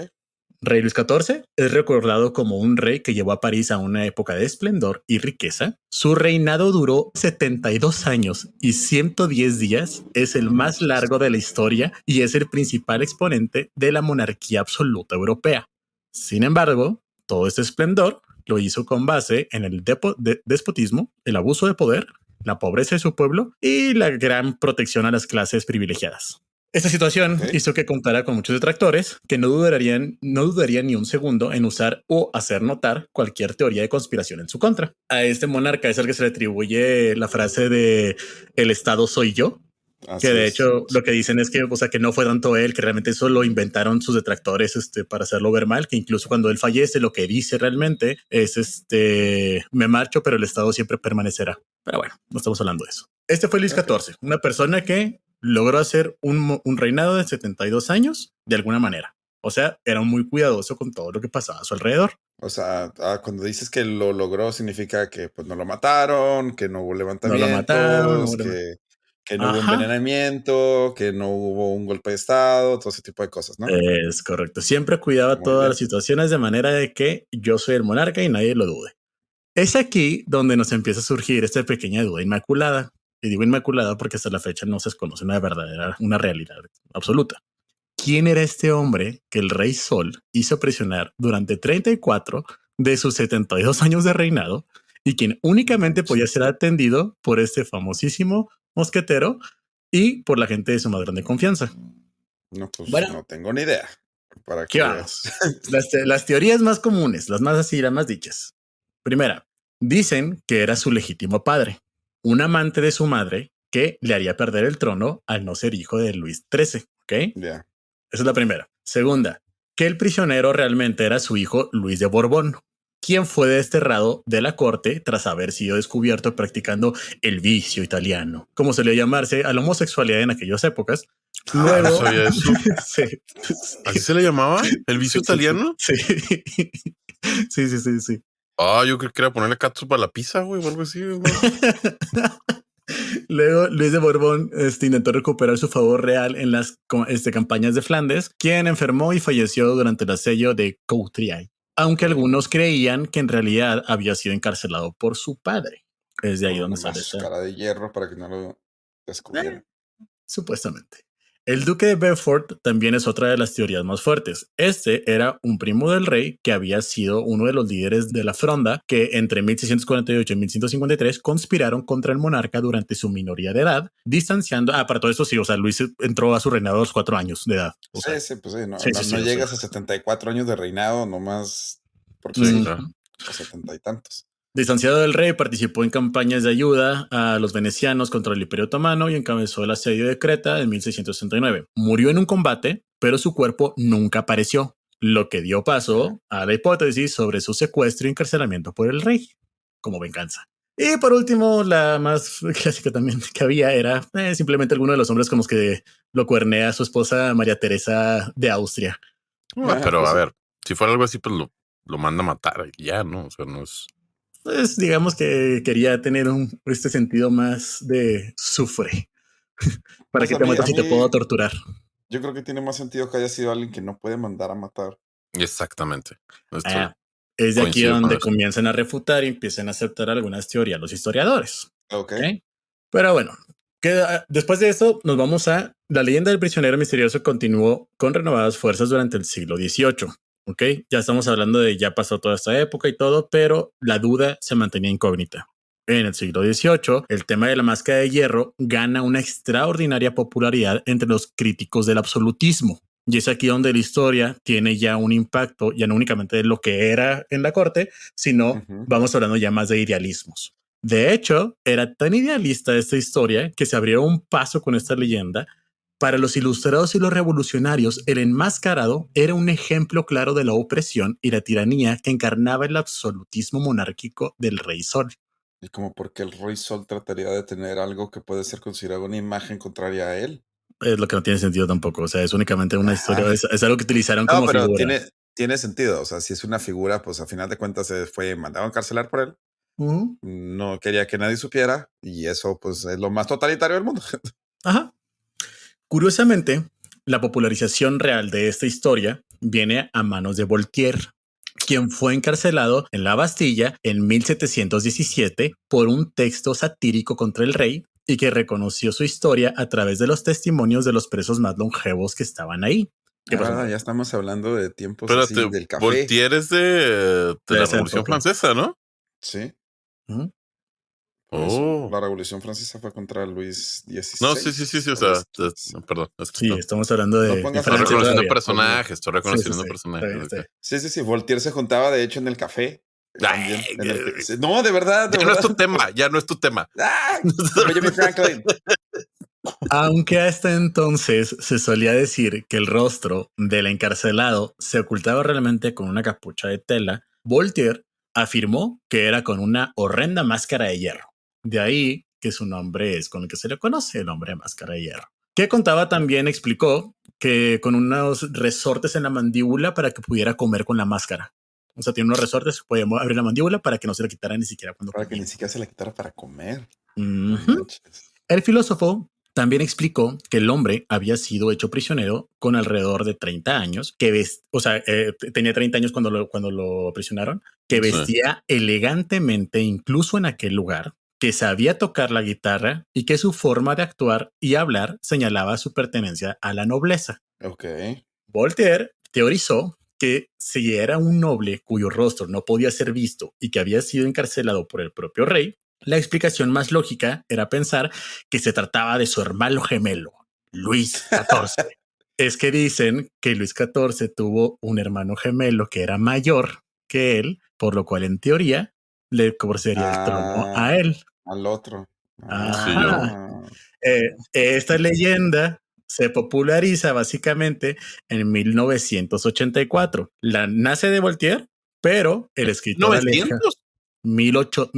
Rey Luis XIV es recordado como un rey que llevó a París a una época de esplendor y riqueza. Su reinado duró 72 años y 110 días. Es el más largo de la historia y es el principal exponente de la monarquía absoluta europea. Sin embargo, todo este esplendor lo hizo con base en el despotismo, el abuso de poder, la pobreza de su pueblo y la gran protección a las clases privilegiadas. Esta situación hizo que contara con muchos detractores que no dudarían ni un segundo en usar o hacer notar cualquier teoría de conspiración en su contra. A este monarca es el que se le atribuye la frase de el Estado soy yo. Así que de hecho lo que dicen es que, o sea, que no fue tanto él, que realmente eso lo inventaron sus detractores para hacerlo ver mal, que incluso cuando él fallece lo que dice realmente es me marcho, pero el Estado siempre permanecerá. Pero bueno, no estamos hablando de eso. Este fue Luis XIV, una persona que logró hacer un reinado de 72 años de alguna manera. O sea, era muy cuidadoso con todo lo que pasaba a su alrededor. O sea, cuando dices que lo logró, significa que pues no lo mataron, que no hubo levantamientos, no lo mataron, que no hubo envenenamiento, que no hubo un golpe de estado, todo ese tipo de cosas, ¿no? Es correcto. Siempre cuidaba todas las situaciones de manera de que yo soy el monarca y nadie lo dude. Es aquí donde nos empieza a surgir esta pequeña duda inmaculada. Y digo inmaculada porque hasta la fecha no se desconoce una realidad absoluta. ¿Quién era este hombre que el Rey Sol hizo prisionar durante 34 de sus 72 años de reinado y quien únicamente podía ser atendido por este famosísimo mosquetero y por la gente de su más grande confianza? No, pues bueno, no tengo ni idea. ¿Para qué vamos? Las teorías más comunes, las más así, las más dichas. Primera, dicen que era su legítimo padre, un amante de su madre que le haría perder el trono al no ser hijo de Luis XIII. ¿Ok? Yeah. Esa es la primera. Segunda, que el prisionero realmente era su hijo Luis de Borbón, quien fue desterrado de la corte tras haber sido descubierto practicando el vicio italiano, como se le llamarse a la homosexualidad en aquellas épocas. Luego, no sabía eso. Sí. ¿Así se le llamaba? ¿El vicio italiano? Sí. Sí. Yo creo que era ponerle catsup a la pizza, güey, o algo así. Luego, Luis de Borbón intentó recuperar su favor real en las campañas de Flandes, quien enfermó y falleció durante el asedio de Courtrai, aunque algunos creían que en realidad había sido encarcelado por su padre. Es de ahí donde sale esa máscara de hierro para que no lo descubrieran. Supuestamente. El duque de Beaufort también es otra de las teorías más fuertes. Este era un primo del rey que había sido uno de los líderes de la Fronda que entre 1648 y 1153 conspiraron contra el monarca durante su minoría de edad, distanciando... para todo esto sí, o sea, Luis entró a su reinado a los 4 años de edad. O sea, no llegas a 74 años de reinado nomás porque o 70 y tantos. Distanciado del rey, participó en campañas de ayuda a los venecianos contra el Imperio Otomano y encabezó el asedio de Creta en 1669. Murió en un combate, pero su cuerpo nunca apareció. lo que dio paso a la hipótesis sobre su secuestro y encarcelamiento por el rey, como venganza. Y por último, la más clásica también que había era simplemente alguno de los hombres como que lo cuernea a su esposa María Teresa de Austria. Pero pues a sí. ver, si fuera algo así, pues lo manda a matar y ya, ¿no? O sea, no es... Pues digamos que quería tener este sentido más de sufre. ¿Para Pues que te mato si te puedo torturar? yo creo que tiene más sentido que haya sido alguien que no puede mandar a matar. Exactamente. Estoy Ah, es de aquí coincido con donde eso. comienzan a refutar y empiezan a aceptar algunas teorías los historiadores. Ok. ¿Ok? Pero bueno, después de esto nos vamos a la leyenda del prisionero misterioso continuó con renovadas fuerzas durante el siglo XVIII. ¿Ok? Ya estamos hablando de ya pasó toda esta época y todo, pero la duda se mantenía incógnita. En el siglo XVIII, el tema de la máscara de hierro gana una extraordinaria popularidad entre los críticos del absolutismo. Y es aquí donde la historia tiene ya un impacto, ya no únicamente de lo que era en la corte, sino vamos hablando ya más de idealismos. De hecho, era tan idealista esta historia que se abrió un paso con esta leyenda. Para los ilustrados y los revolucionarios, el enmascarado era un ejemplo claro de la opresión y la tiranía que encarnaba el absolutismo monárquico del Rey Sol. Y como porque el Rey Sol trataría de tener algo que puede ser considerado una imagen contraria a él. Es lo que no tiene sentido tampoco. O sea, es únicamente una historia, Ajá. es algo que utilizaron No, como pero figura. tiene sentido. O sea, si es una figura, pues a final de cuentas se fue mandado a encarcelar por él. No quería que nadie supiera. Y eso, pues, es lo más totalitario del mundo. Ajá. Curiosamente, la popularización real de esta historia viene a manos de Voltaire, quien fue encarcelado en la Bastilla en 1717 por un texto satírico contra el rey y que reconoció su historia a través de los testimonios de los presos más longevos que estaban ahí. ¿Qué pasó? Ahora ya estamos hablando de tiempos Espérate, así del café. Voltaire es de la esa Revolución época. Francesa, ¿no? Sí. Ujú. Por eso, Oh. la Revolución Francesa fue contra Luis XVI. No, sí, o sea, perdón. Es que Sí, estamos hablando de No pongas estoy Francia reconociendo todavía. personajes, estoy reconociendo Está personajes. bien, está bien. Sí. Voltaire se juntaba, de hecho, en el café. También. Ay, No, de verdad, de ya no es verdad. tu tema, ya no es tu tema. ¡Ah! Benjamin Franklin. Aunque hasta entonces se solía decir que el rostro del encarcelado se ocultaba realmente con una capucha de tela, Voltaire afirmó que era con una horrenda máscara de hierro. De ahí que su nombre es con el que se le conoce, el hombre de máscara de hierro. Que contaba también, explicó que con unos resortes en la mandíbula para que pudiera comer con la máscara. O sea, tiene unos resortes que podía abrir la mandíbula para que no se le quitara ni siquiera cuando Para comía. que ni siquiera se la quitara para comer. El filósofo también explicó que el hombre había sido hecho prisionero con alrededor de 30 años, tenía 30 años cuando lo aprisionaron, que vestía elegantemente incluso en aquel lugar, que sabía tocar la guitarra y que su forma de actuar y hablar señalaba su pertenencia a la nobleza. Ok. Voltaire teorizó que si era un noble cuyo rostro no podía ser visto y que había sido encarcelado por el propio rey, la explicación más lógica era pensar que se trataba de su hermano gemelo, Luis XIV. Es que dicen que Luis XIV tuvo un hermano gemelo que era mayor que él, por lo cual en teoría le concedería el trono a él. Al otro. Ajá. Esta leyenda se populariza básicamente en 1984. La nace de Voltaire, pero el escritor aleja 1800.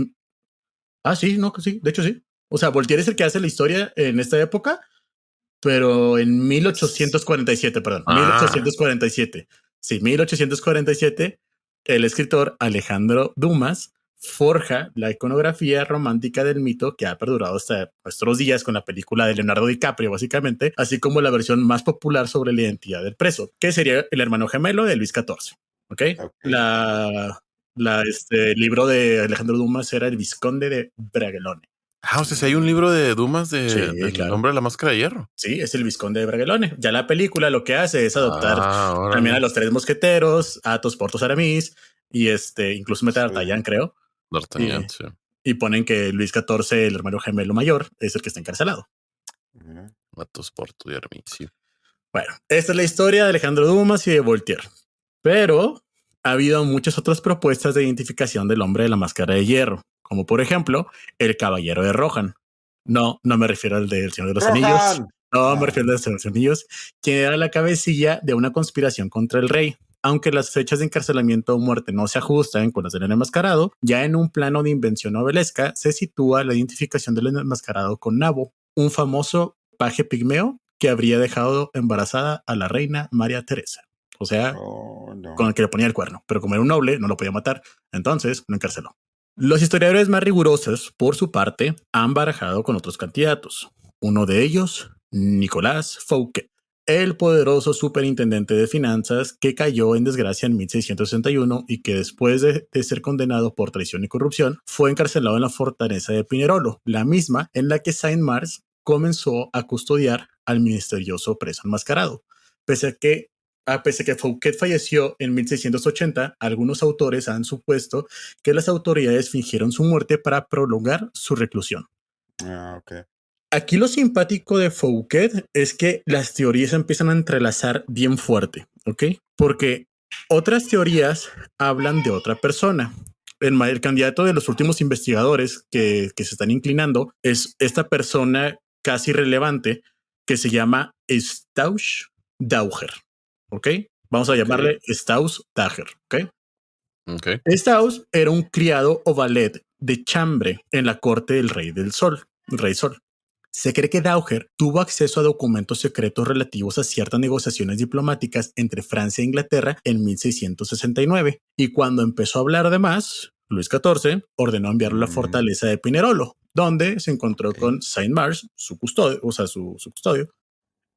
Ah, sí, no, sí, de hecho sí. O sea, Voltaire es el que hace la historia en esta época, pero en 1847, perdón, 1847. Sí, 1847, el escritor Alejandro Dumas forja la iconografía romántica del mito que ha perdurado hasta nuestros días con la película de Leonardo DiCaprio, básicamente, así como la versión más popular sobre la identidad del preso, que sería el hermano gemelo de Luis XIV. ¿Ok? El libro de Alejandro Dumas era El Vizconde de Bragelonne. O sea, si hay un libro de Dumas del claro. hombre de la máscara de hierro. Sí, es el Vizconde de Bragelonne. Ya la película lo que hace es adoptar también a los tres mosqueteros, a Athos, Porthos, Aramis y incluso mete a D'Artagnan, creo. D'Artagnan, sí. Y ponen que Luis XIV, el hermano gemelo mayor, es el que está encarcelado. Athos, Porthos y Aramis, sí. Bueno, esta es la historia de Alejandro Dumas y de Voltaire. Pero ha habido muchas otras propuestas de identificación del hombre de la máscara de hierro, como por ejemplo el Caballero de Rohan. No me refiero al del Señor de los Anillos. No me refiero al del Señor de los Anillos, quien era la cabecilla de una conspiración contra el rey. aunque las fechas de encarcelamiento o muerte no se ajustan con las del enmascarado, ya en un plano de invención novelesca se sitúa la identificación del enmascarado con Nabo, un famoso paje pigmeo que habría dejado embarazada a la reina María Teresa. O sea, con el que le ponía el cuerno, pero como era un noble, no lo podía matar, entonces lo encarceló. Los historiadores más rigurosos, por su parte, han barajado con otros candidatos. Uno de ellos, Nicolas Fouquet, el poderoso superintendente de finanzas que cayó en desgracia en 1661 y que después de ser condenado por traición y corrupción, fue encarcelado en la fortaleza de Pinerolo, la misma en la que Saint-Mars comenzó a custodiar al misterioso preso enmascarado. Pese a que Fouquet falleció en 1680, algunos autores han supuesto que las autoridades fingieron su muerte para prolongar su reclusión. Okay. Aquí lo simpático de Fouquet es que las teorías empiezan a entrelazar bien fuerte, ¿ok? Porque otras teorías hablan de otra persona. El candidato de los últimos investigadores que se están inclinando es esta persona casi relevante que se llama Stausch Dauger, ¿ok? Vamos a llamarle Stausch Dauger, ¿ok? Stausch era un criado o valet de chambre en la corte del rey Sol. Se cree que Dauger tuvo acceso a documentos secretos relativos a ciertas negociaciones diplomáticas entre Francia e Inglaterra en 1669, y cuando empezó a hablar de más, Luis XIV ordenó enviarlo a la fortaleza de Pinerolo, donde se encontró con Saint-Mars, su custodio,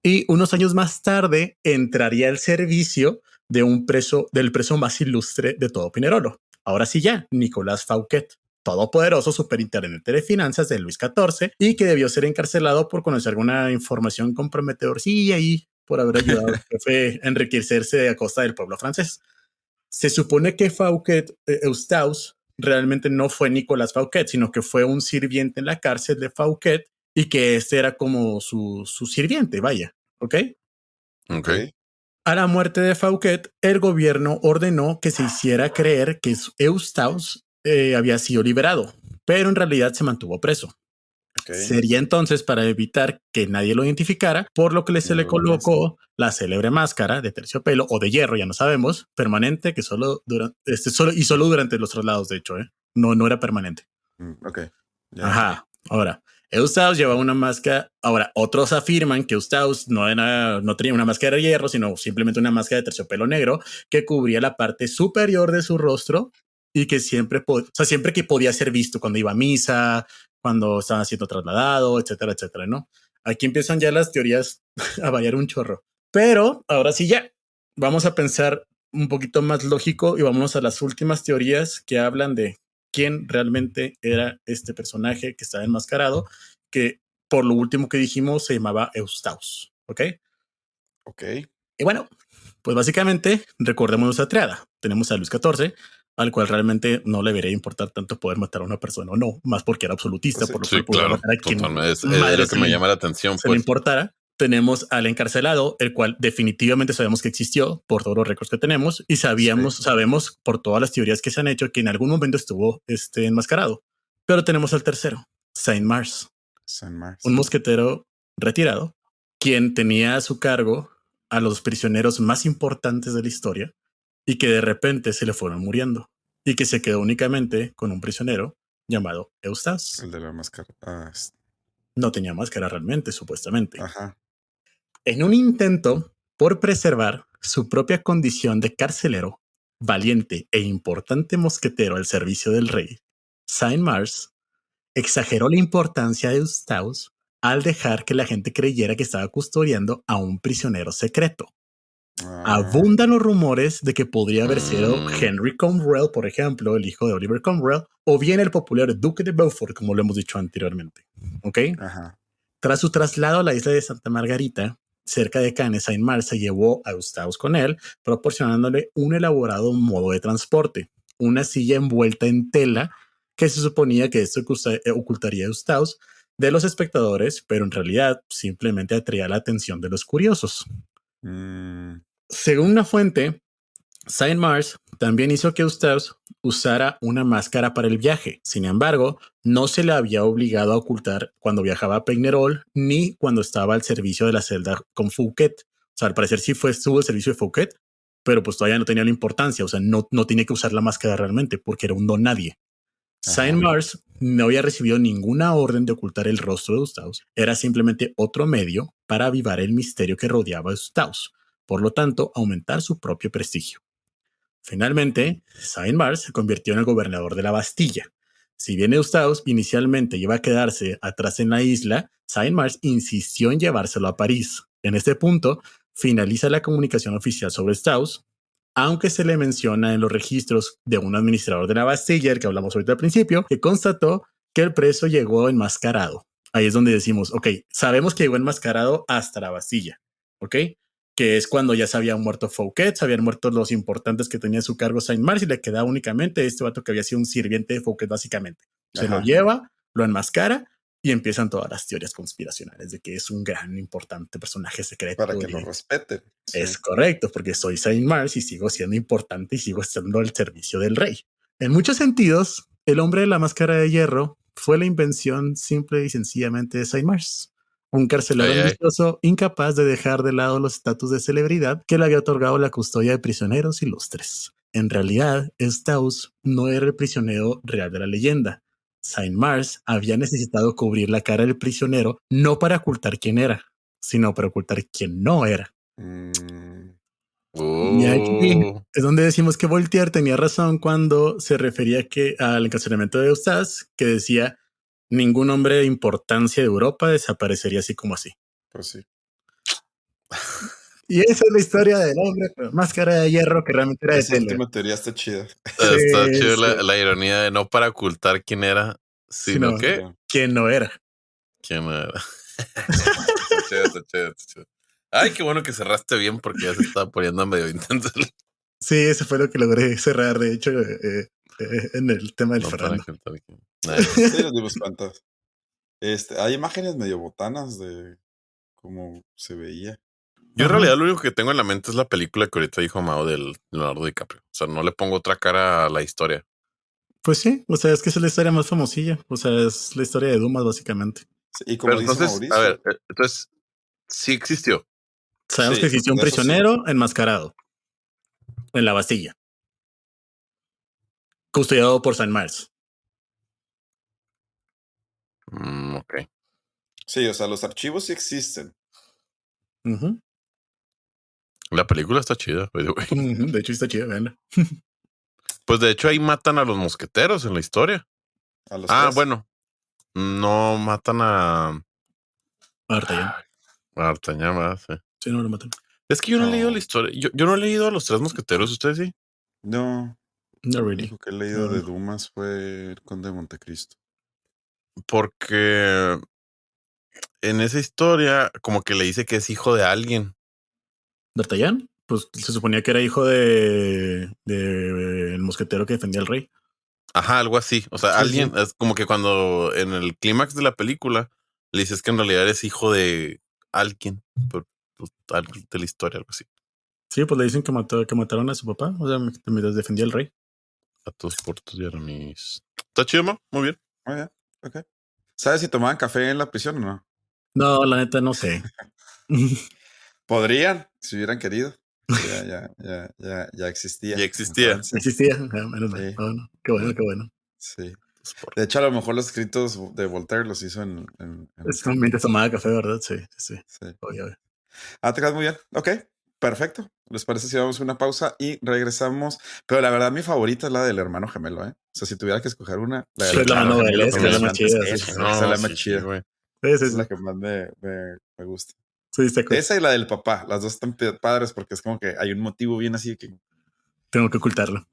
y unos años más tarde entraría al servicio del preso más ilustre de todo Pinerolo. Ahora sí ya, Nicolas Fouquet, todopoderoso superintendente de finanzas de Luis XIV y que debió ser encarcelado por conocer alguna información comprometedorcilla y por haber ayudado al jefe a enriquecerse a costa del pueblo francés. Se supone que Fouquet, Eustace, realmente no fue Nicolas Fouquet, sino que fue un sirviente en la cárcel de Fouquet y que este era como su sirviente, vaya, ¿ok? A la muerte de Fouquet, el gobierno ordenó que se hiciera creer que Eustace había sido liberado, pero en realidad se mantuvo preso. Sería entonces para evitar que nadie lo identificara, por lo que se le colocó la célebre máscara de terciopelo o de hierro, ya no sabemos, permanente, que solo durante los traslados, de hecho, no era permanente. Ajá. Ahora, Eustace llevaba una máscara. Ahora, otros afirman que Eustace no tenía una máscara de hierro, sino simplemente una máscara de terciopelo negro que cubría la parte superior de su rostro y que siempre que podía ser visto cuando iba a misa, cuando estaba siendo trasladado, etcétera, etcétera, ¿no? Aquí empiezan ya las teorías a variar un chorro. Pero ahora sí ya, vamos a pensar un poquito más lógico y vámonos a las últimas teorías que hablan de quién realmente era este personaje que estaba enmascarado, que por lo último que dijimos se llamaba Eustace, ¿ok? Y bueno, pues básicamente recordemos nuestra triada. Tenemos a Luis XIV, al cual realmente no le debería importar tanto poder matar a una persona o no, más porque era absolutista, por lo que podía matar a quien es lo que me llama la atención. Se le importara. Tenemos al encarcelado, el cual definitivamente sabemos que existió por todos los récords que tenemos y sabemos por todas las teorías que se han hecho que en algún momento estuvo enmascarado. Pero tenemos al tercero, Saint-Mars, un mosquetero retirado, quien tenía a su cargo a los prisioneros más importantes de la historia y que de repente se le fueron muriendo y que se quedó únicamente con un prisionero llamado Eustace. El de la máscara. No tenía máscara realmente, supuestamente. En un intento por preservar su propia condición de carcelero, valiente e importante mosquetero al servicio del rey, Saint-Mars exageró la importancia de Eustace al dejar que la gente creyera que estaba custodiando a un prisionero secreto. Abundan los rumores de que podría haber sido Henry Cromwell, por ejemplo, el hijo de Oliver Cromwell, o bien el popular Duque de Beaufort, como lo hemos dicho anteriormente. ¿Ok? Tras su traslado a la isla de Santa Margarita, cerca de Cannes, Saint-Mars se llevó a Eustace con él, proporcionándole un elaborado modo de transporte, una silla envuelta en tela que se suponía que esto ocultaría a Eustace de los espectadores, pero en realidad simplemente atraía la atención de los curiosos. Según una fuente, Saint-Mars también hizo que Eustace usara una máscara para el viaje. Sin embargo, no se le había obligado a ocultar cuando viajaba a Pignerol ni cuando estaba al servicio de la celda con Fouquet. O sea, al parecer sí estuvo al servicio de Fouquet, pero pues todavía no tenía la importancia, o sea, no tenía que usar la máscara realmente porque era un don nadie. Saint Mars no había recibido ninguna orden de ocultar el rostro de Eustace, era simplemente otro medio para avivar el misterio que rodeaba a Eustace, por lo tanto, aumentar su propio prestigio. Finalmente, Saint Mars se convirtió en el gobernador de la Bastilla. Si bien Eustace inicialmente iba a quedarse atrás en la isla, Saint Mars insistió en llevárselo a París. En este punto, finaliza la comunicación oficial sobre Eustace, aunque se le menciona en los registros de un administrador de la Bastilla, el que hablamos ahorita al principio, que constató que el preso llegó enmascarado. Ahí es donde decimos, ok, sabemos que llegó enmascarado hasta la Bastilla, ok, que es cuando ya se habían muerto Fouquet, se habían muerto los importantes que tenía a su cargo Saint Mars y le quedaba únicamente este vato que había sido un sirviente de Fouquet básicamente. Se lo lleva, lo enmascara y empiezan todas las teorías conspiracionales de que es un gran, importante personaje secreto. Para que lo respeten. Sí. Es correcto, porque soy Saint Mars y sigo siendo importante y sigo estando al servicio del rey. En muchos sentidos, el hombre de la máscara de hierro fue la invención simple y sencillamente de Saint Mars. Un carcelero ambicioso incapaz de dejar de lado los estatus de celebridad que le había otorgado la custodia de prisioneros ilustres. En realidad, Eustace no era el prisionero real de la leyenda. Saint Mars había necesitado cubrir la cara del prisionero no para ocultar quién era, sino para ocultar quién no era. Y aquí es donde decimos que Voltaire tenía razón cuando se refería al encarcelamiento de Eustace, que decía: ningún hombre de importancia de Europa desaparecería así como así. Pues sí. Y esa es la historia del hombre con máscara de hierro que realmente era de tela. Esa última teoría está chida. Está chida la ironía de no para ocultar quién era, sino que quién no era. ¿Quién no era? Está chido. Ay, qué bueno que cerraste bien porque ya se estaba poniendo medio intenso. Sí, eso fue lo que logré cerrar, de hecho, en el tema del Fernando. Sí, nos dimos cuenta. Hay imágenes medio botanas de cómo se veía. Yo en realidad lo único que tengo en la mente es la película que ahorita dijo Mao del Leonardo DiCaprio. O sea, no le pongo otra cara a la historia. Pues sí, o sea, es que es la historia más famosilla. O sea, es la historia de Dumas, básicamente. Sí, y como pero entonces, Mauricio, a ver, entonces, sí existió. Sabemos que existió un prisionero enmascarado en la Bastilla, custodiado por Saint Mars. Ok. Sí, o sea, los archivos sí existen. La película está chida, güey. De hecho, está chida, veanla. Pues de hecho ahí matan a los mosqueteros en la historia. ¿A los tres? Bueno. No matan a D'Artagnan. A D'Artagnan, ¿verdad? Sí. Sí, no lo matan. Es que yo no he leído la historia. Yo no he leído a los tres mosqueteros, ¿ustedes sí? No. No really. Lo que he leído de Dumas fue el Conde de Montecristo. Porque en esa historia como que le dice que es hijo de alguien. ¿D'Artagnan? Pues se suponía que era hijo de el mosquetero que defendía al rey. Ajá, algo así. O sea, sí, alguien, sí. Es como que cuando en el clímax de la película le dices que en realidad eres hijo de alguien, por de la historia, algo así. Sí, pues le dicen que mataron a su papá, o sea, mientras defendía al rey. A tus portos y aramis. Está chido, ¿no? Muy bien. Muy bien, ok. ¿Sabes si tomaban café en la prisión o no? No, la neta no sé. Podrían, si hubieran querido. Ya existía. Ya existía. Existía. Menos mal. Sí. Oh, no. Qué bueno. Sí. De hecho, a lo mejor los escritos de Voltaire los hizo en mientras tomaba café, ¿verdad? Sí. Obvio. Te quedas muy bien. Ok, perfecto. ¿Les parece si vamos a una pausa y regresamos? Pero la verdad, mi favorita es la del hermano gemelo, ¿eh? O sea, si tuviera que escoger una, la del hermano gemelo. Es la más chida. Esa es la más chida. Esa es la que más me gusta. Sí, está cool. Esa y la del papá. Las dos están padres porque es como que hay un motivo bien así que... Tengo que ocultarlo.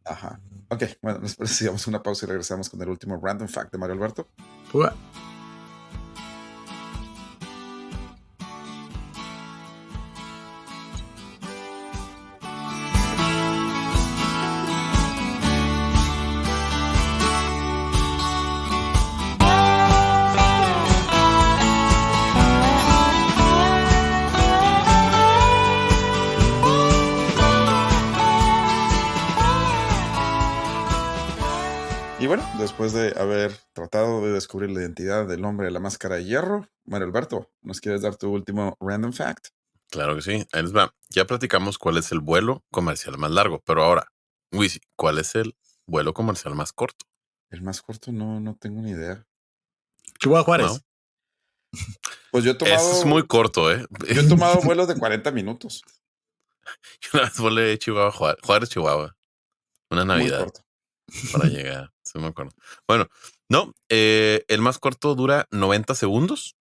Ajá. Ok, bueno, les parece si vamos a una pausa y regresamos con el último Random Fact de Mario Alberto. Y bueno, después de haber tratado de descubrir la identidad del hombre de la máscara de hierro, Mario Alberto, ¿nos quieres dar tu último Random Fact? Claro que sí. Ahí les va. Ya platicamos cuál es el vuelo comercial más largo, pero ahora, Wisi, ¿cuál es el vuelo comercial más corto? El más corto no tengo ni idea. Chihuahua No, Juárez. Pues yo eso es muy corto, ¿eh? he tomado vuelos de 40 minutos. Yo una vez volé Chihuahua, Juárez, Chihuahua. Una Muy Navidad corto. para llegar. Sí, me acuerdo. Bueno, no, el más corto dura 90 segundos.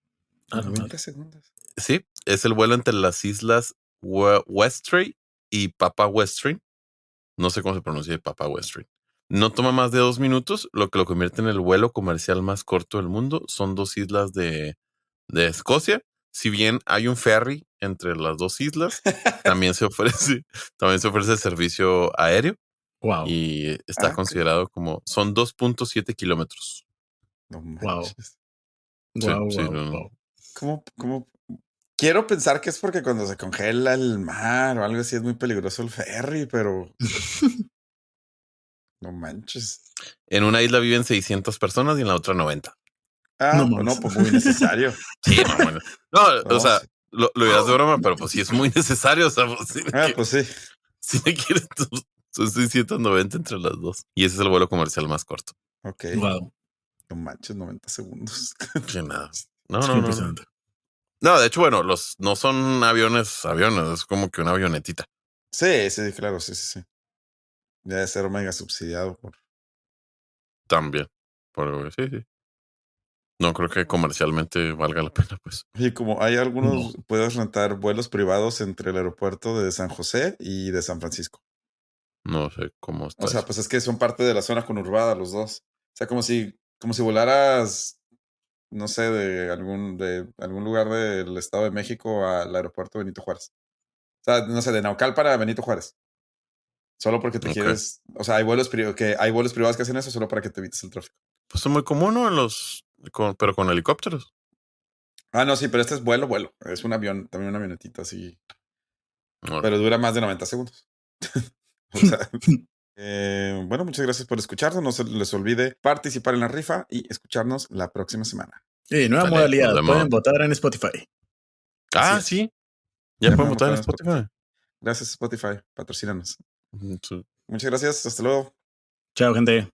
90 segundos. Sí, es el vuelo entre las islas Westray y Papa Westray. No sé cómo se pronuncia Papa Westray. No toma más de 2 minutos, lo que lo convierte en el vuelo comercial más corto del mundo. Son 2 islas de Escocia. Si bien hay un ferry entre las 2 islas, también se ofrece, el servicio aéreo Wow. y está considerado como, son 2.7 kilómetros. No Wow. manches. Sí, Wow, sí, wow, no. wow. ¿Cómo? Quiero pensar que es porque cuando se congela el mar o algo así es muy peligroso el ferry, pero no manches. En una isla viven 600 personas y en la otra 90. No No, mames. pues muy necesario. Sí, no, bueno. No, o No, sea, sí. lo dirás de broma, pero pues sí es muy necesario. O sea, pues, Pues sí. si le quieres, son 690 entre las dos. Y ese es el vuelo comercial más corto. Ok. Wow. No manches, 90 segundos. Que nada. No, Es no, muy no, no. impresionante. No, de hecho, bueno, no son aviones, es como que una avionetita. Sí, claro, sí. Debe ser mega subsidiado por. También. Pero sí, sí. No creo que comercialmente valga la pena, pues. Y como hay No. algunos, puedes rentar vuelos privados entre el aeropuerto de San José y de San Francisco. No sé cómo está O sea, eso. pues es que son parte de la zona conurbada los dos. O sea, como si volaras, no sé, de algún lugar del Estado de México al aeropuerto Benito Juárez. O sea, no sé, de Naucalpan para Benito Juárez. Solo porque te Ok. quieres, o sea, hay vuelos privados que hacen eso solo para que te evites el tráfico. Pues es muy común, ¿no? Pero con helicópteros. No, sí, pero este es vuelo. Es un avión, también una avionetita así, Órale. pero dura más de 90 segundos. O sea, bueno, muchas gracias por escucharnos. No se les olvide participar en la rifa y escucharnos la próxima semana. Y nueva Sale, modalidad. nos vemos. Pueden votar en Spotify. Así Ah, es. sí. Ya pueden votar en Spotify. Gracias, Spotify. Patrocínanos. Sí. Muchas gracias. Hasta luego. Chao, gente.